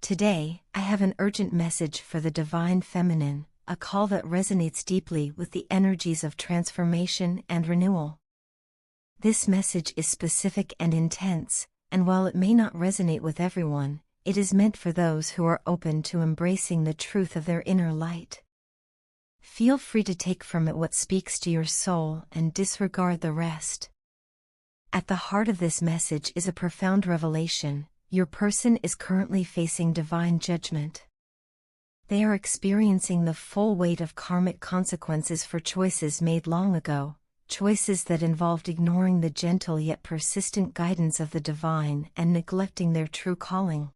Today, I have an urgent message for the Divine Feminine, a call that resonates deeply with the energies of transformation and renewal. This message is specific and intense, and while it may not resonate with everyone, it is meant for those who are open to embracing the truth of their inner light. Feel free to take from it what speaks to your soul and disregard the rest. At the heart of this message is a profound revelation. Your person is currently facing divine judgment. They are experiencing the full weight of karmic consequences for choices made long ago, choices that involved ignoring the gentle yet persistent guidance of the divine and neglecting their true calling.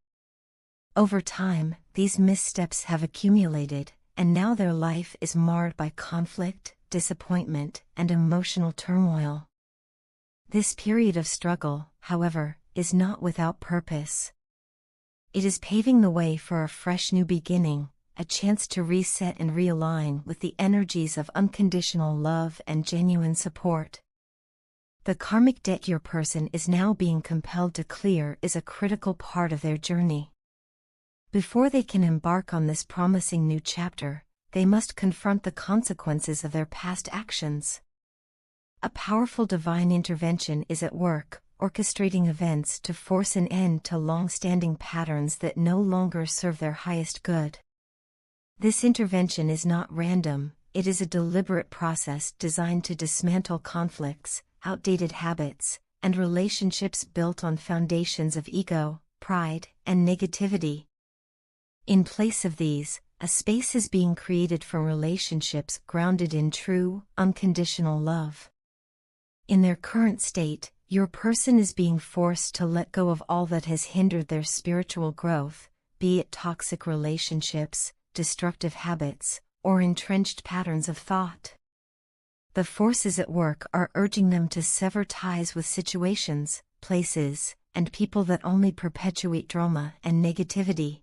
Over time, these missteps have accumulated, and now their life is marred by conflict, disappointment, and emotional turmoil. This period of struggle, however, is not without purpose. It is paving the way for a fresh new beginning, a chance to reset and realign with the energies of unconditional love and genuine support. The karmic debt your person is now being compelled to clear is a critical part of their journey. Before they can embark on this promising new chapter, they must confront the consequences of their past actions. A powerful divine intervention is at work, orchestrating events to force an end to long-standing patterns that no longer serve their highest good. This intervention is not random, it is a deliberate process designed to dismantle conflicts, outdated habits, and relationships built on foundations of ego, pride, and negativity. In place of these, a space is being created for relationships grounded in true, unconditional love. In their current state, your person is being forced to let go of all that has hindered their spiritual growth, be it toxic relationships, destructive habits, or entrenched patterns of thought. The forces at work are urging them to sever ties with situations, places, and people that only perpetuate drama and negativity.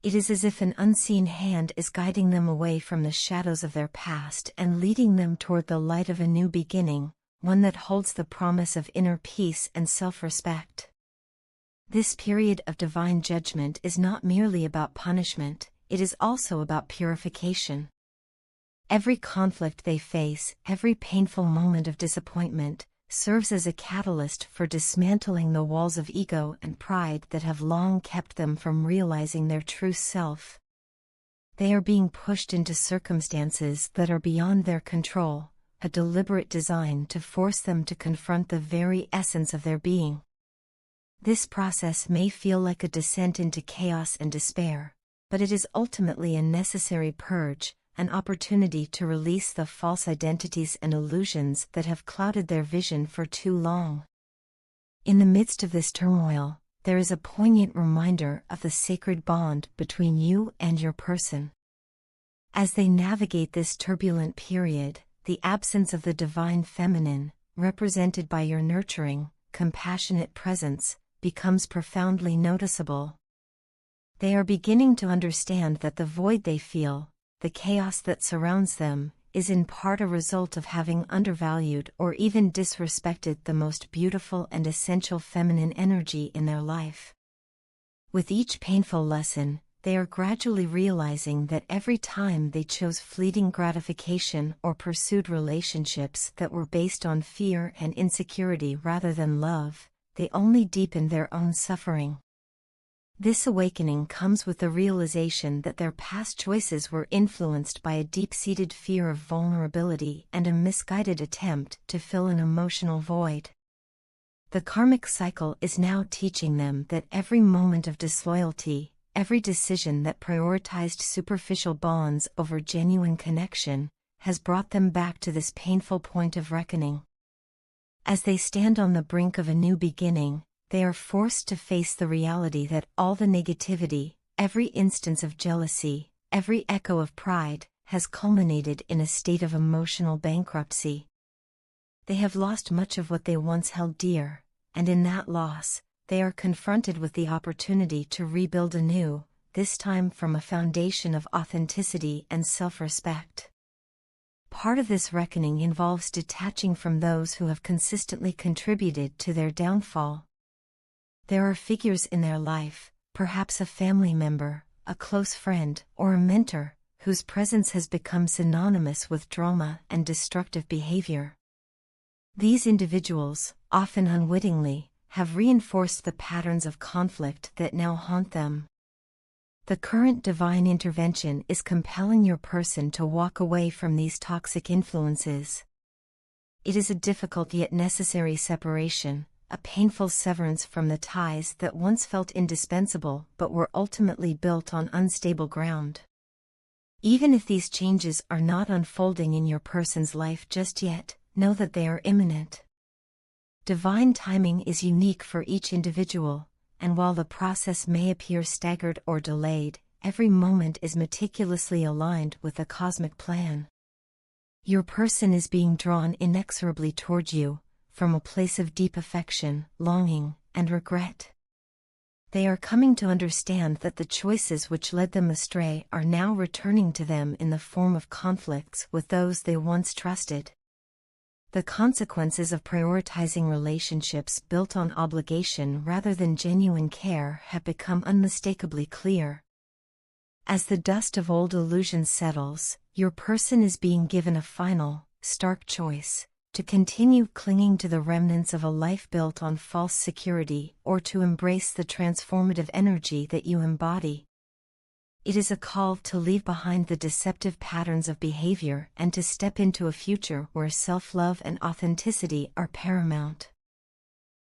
It is as if an unseen hand is guiding them away from the shadows of their past and leading them toward the light of a new beginning, one that holds the promise of inner peace and self-respect. This period of divine judgment is not merely about punishment, it is also about purification. Every conflict they face, every painful moment of disappointment, serves as a catalyst for dismantling the walls of ego and pride that have long kept them from realizing their true self. They are being pushed into circumstances that are beyond their control, a deliberate design to force them to confront the very essence of their being. This process may feel like a descent into chaos and despair, but it is ultimately a necessary purge, an opportunity to release the false identities and illusions that have clouded their vision for too long. In the midst of this turmoil, there is a poignant reminder of the sacred bond between you and your person. As they navigate this turbulent period, the absence of the divine feminine, represented by your nurturing, compassionate presence, becomes profoundly noticeable. They are beginning to understand that the void they feel, the chaos that surrounds them, is in part a result of having undervalued or even disrespected the most beautiful and essential feminine energy in their life. With each painful lesson, they are gradually realizing that every time they chose fleeting gratification or pursued relationships that were based on fear and insecurity rather than love, they only deepened their own suffering. This awakening comes with the realization that their past choices were influenced by a deep-seated fear of vulnerability and a misguided attempt to fill an emotional void. The karmic cycle is now teaching them that every moment of disloyalty, every decision that prioritized superficial bonds over genuine connection, has brought them back to this painful point of reckoning. As they stand on the brink of a new beginning, they are forced to face the reality that all the negativity, every instance of jealousy, every echo of pride, has culminated in a state of emotional bankruptcy. They have lost much of what they once held dear, and in that loss, they are confronted with the opportunity to rebuild anew, this time from a foundation of authenticity and self-respect. Part of this reckoning involves detaching from those who have consistently contributed to their downfall. There are figures in their life, perhaps a family member, a close friend, or a mentor, whose presence has become synonymous with drama and destructive behavior. These individuals, often unwittingly, have reinforced the patterns of conflict that now haunt them. The current divine intervention is compelling your person to walk away from these toxic influences. It is a difficult yet necessary separation, a painful severance from the ties that once felt indispensable but were ultimately built on unstable ground. Even if these changes are not unfolding in your person's life just yet, know that they are imminent. Divine timing is unique for each individual, and while the process may appear staggered or delayed, every moment is meticulously aligned with the cosmic plan. Your person is being drawn inexorably toward you, from a place of deep affection, longing, and regret. They are coming to understand that the choices which led them astray are now returning to them in the form of conflicts with those they once trusted. The consequences of prioritizing relationships built on obligation rather than genuine care have become unmistakably clear. As the dust of old illusions settles, your person is being given a final, stark choice: to continue clinging to the remnants of a life built on false security or to embrace the transformative energy that you embody. It is a call to leave behind the deceptive patterns of behavior and to step into a future where self-love and authenticity are paramount.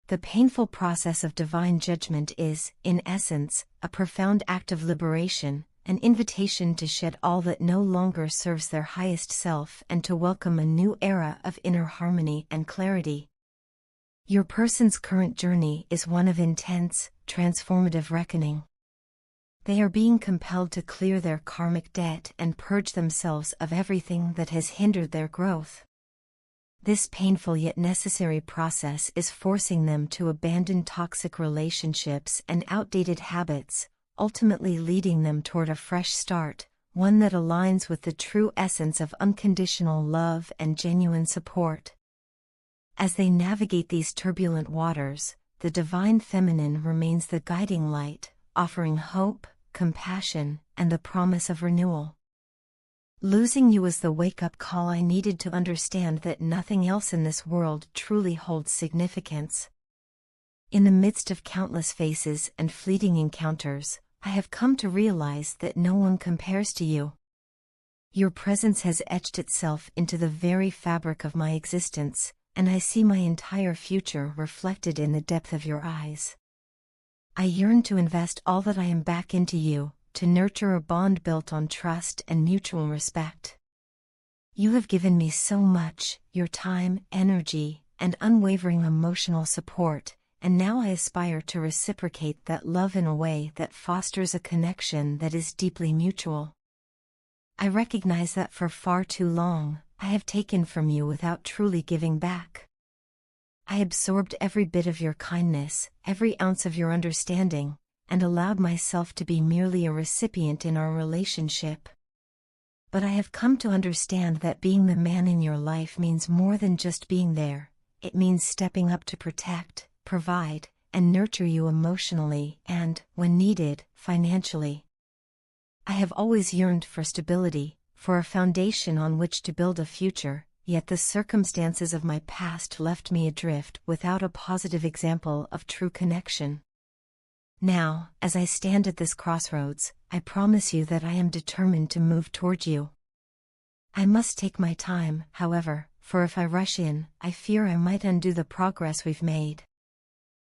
The painful process of divine judgment is, in essence, a profound act of liberation, an invitation to shed all that no longer serves their highest self and to welcome a new era of inner harmony and clarity. Your person's current journey is one of intense, transformative reckoning. They are being compelled to clear their karmic debt and purge themselves of everything that has hindered their growth. This painful yet necessary process is forcing them to abandon toxic relationships and outdated habits, ultimately leading them toward a fresh start, one that aligns with the true essence of unconditional love and genuine support. As they navigate these turbulent waters, the divine feminine remains the guiding light, offering hope, compassion, and the promise of renewal. Losing you was the wake-up call I needed to understand that nothing else in this world truly holds significance. In the midst of countless faces and fleeting encounters, I have come to realize that no one compares to you. Your presence has etched itself into the very fabric of my existence, and I see my entire future reflected in the depth of your eyes. I yearn to invest all that I am back into you, to nurture a bond built on trust and mutual respect. You have given me so much, your time, energy, and unwavering emotional support, and now I aspire to reciprocate that love in a way that fosters a connection that is deeply mutual. I recognize that for far too long, I have taken from you without truly giving back. I absorbed every bit of your kindness, every ounce of your understanding, and allowed myself to be merely a recipient in our relationship. But I have come to understand that being the man in your life means more than just being there. It means stepping up to protect, provide, and nurture you emotionally and, when needed, financially. I have always yearned for stability, for a foundation on which to build a future, yet the circumstances of my past left me adrift without a positive example of true connection. Now, as I stand at this crossroads, I promise you that I am determined to move toward you. I must take my time, however, for if I rush in, I fear I might undo the progress we've made.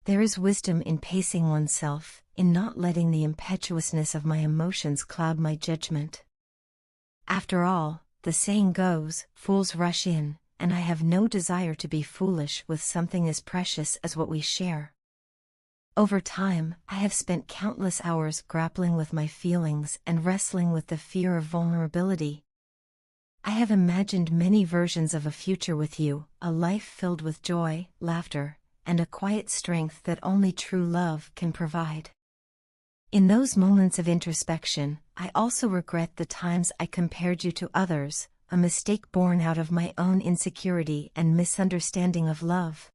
There is wisdom in pacing oneself, in not letting the impetuousness of my emotions cloud my judgment. After all, the saying goes, fools rush in, and I have no desire to be foolish with something as precious as what we share. Over time, I have spent countless hours grappling with my feelings and wrestling with the fear of vulnerability. I have imagined many versions of a future with you, a life filled with joy, laughter, and a quiet strength that only true love can provide. In those moments of introspection, I also regret the times I compared you to others, a mistake born out of my own insecurity and misunderstanding of love.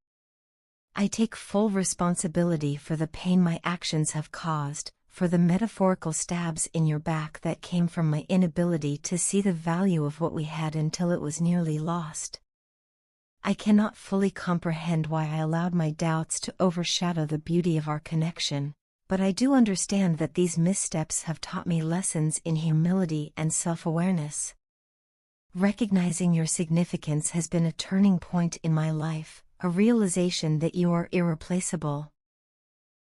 I take full responsibility for the pain my actions have caused, for the metaphorical stabs in your back that came from my inability to see the value of what we had until it was nearly lost. I cannot fully comprehend why I allowed my doubts to overshadow the beauty of our connection, but I do understand that these missteps have taught me lessons in humility and self-awareness. Recognizing your significance has been a turning point in my life, a realization that you are irreplaceable.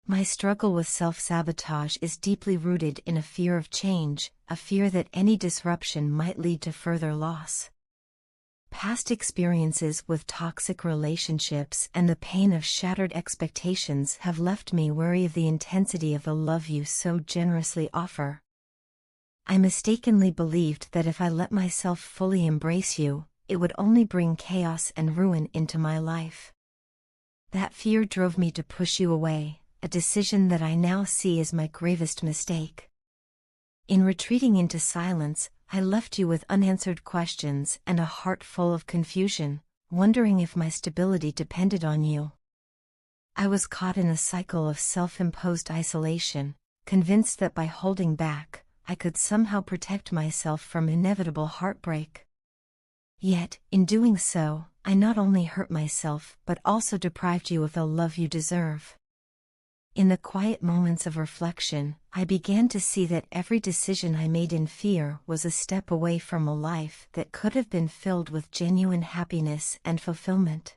My struggle with self-sabotage is deeply rooted in a fear of change, a fear that any disruption might lead to further loss. Past experiences with toxic relationships and the pain of shattered expectations have left me wary of the intensity of the love you so generously offer. I mistakenly believed that if I let myself fully embrace you, it would only bring chaos and ruin into my life. That fear drove me to push you away, a decision that I now see as my gravest mistake. In retreating into silence, I left you with unanswered questions and a heart full of confusion, wondering if my stability depended on you. I was caught in a cycle of self-imposed isolation, convinced that by holding back, I could somehow protect myself from inevitable heartbreak. Yet, in doing so, I not only hurt myself but also deprived you of the love you deserve. In the quiet moments of reflection, I began to see that every decision I made in fear was a step away from a life that could have been filled with genuine happiness and fulfillment.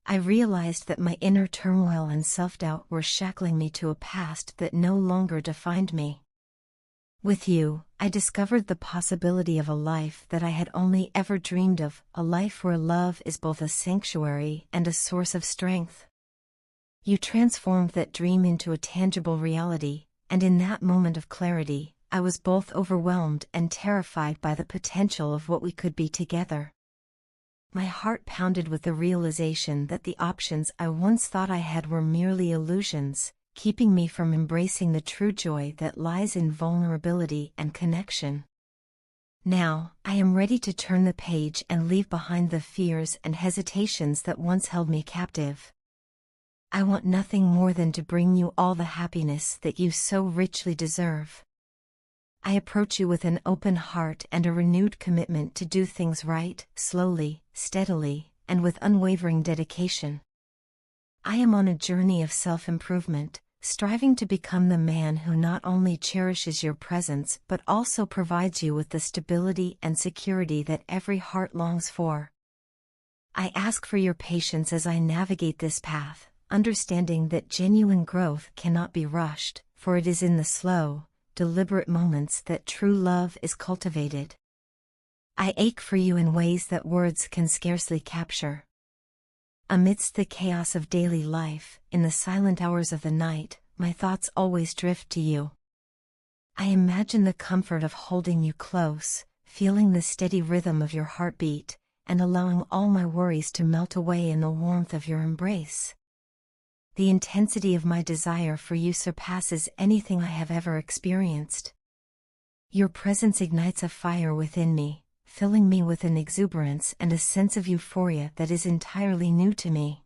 I realized that my inner turmoil and self-doubt were shackling me to a past that no longer defined me. With you, I discovered the possibility of a life that I had only ever dreamed of, a life where love is both a sanctuary and a source of strength. You transformed that dream into a tangible reality, and in that moment of clarity, I was both overwhelmed and terrified by the potential of what we could be together. My heart pounded with the realization that the options I once thought I had were merely illusions, keeping me from embracing the true joy that lies in vulnerability and connection. Now, I am ready to turn the page and leave behind the fears and hesitations that once held me captive. I want nothing more than to bring you all the happiness that you so richly deserve. I approach you with an open heart and a renewed commitment to do things right, slowly, steadily, and with unwavering dedication. I am on a journey of self-improvement, striving to become the man who not only cherishes your presence but also provides you with the stability and security that every heart longs for. I ask for your patience as I navigate this path, understanding that genuine growth cannot be rushed, for it is in the slow, deliberate moments that true love is cultivated. I ache for you in ways that words can scarcely capture. Amidst the chaos of daily life, in the silent hours of the night, my thoughts always drift to you. I imagine the comfort of holding you close, feeling the steady rhythm of your heartbeat, and allowing all my worries to melt away in the warmth of your embrace. The intensity of my desire for you surpasses anything I have ever experienced. Your presence ignites a fire within me, filling me with an exuberance and a sense of euphoria that is entirely new to me.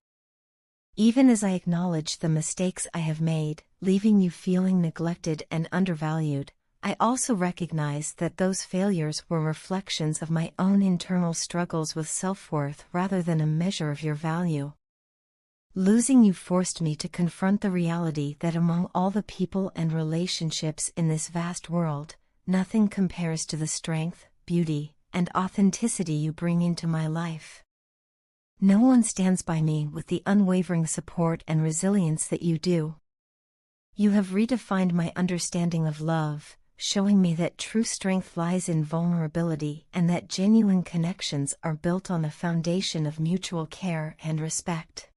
Even as I acknowledge the mistakes I have made, leaving you feeling neglected and undervalued, I also recognize that those failures were reflections of my own internal struggles with self-worth rather than a measure of your value. Losing you forced me to confront the reality that among all the people and relationships in this vast world, nothing compares to the strength, beauty, and authenticity you bring into my life. No one stands by me with the unwavering support and resilience that you do. You have redefined my understanding of love, showing me that true strength lies in vulnerability and that genuine connections are built on a foundation of mutual care and respect.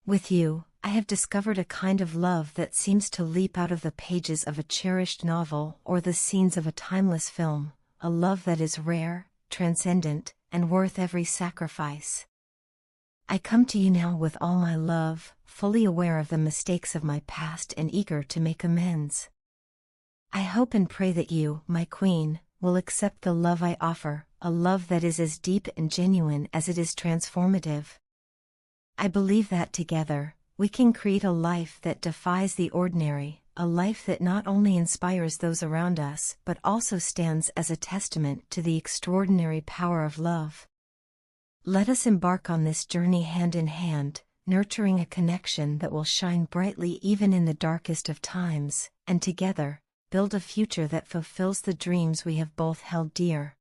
With you, I have discovered a kind of love that seems to leap out of the pages of a cherished novel or the scenes of a timeless film, a love that is rare, transcendent, and worth every sacrifice. I come to you now with all my love, fully aware of the mistakes of my past and eager to make amends. I hope and pray that you, my queen, will accept the love I offer, a love that is as deep and genuine as it is transformative. I believe that together, we can create a life that defies the ordinary, a life that not only inspires those around us but also stands as a testament to the extraordinary power of love. Let us embark on this journey hand in hand, nurturing a connection that will shine brightly even in the darkest of times, and together, build a future that fulfills the dreams we have both held dear.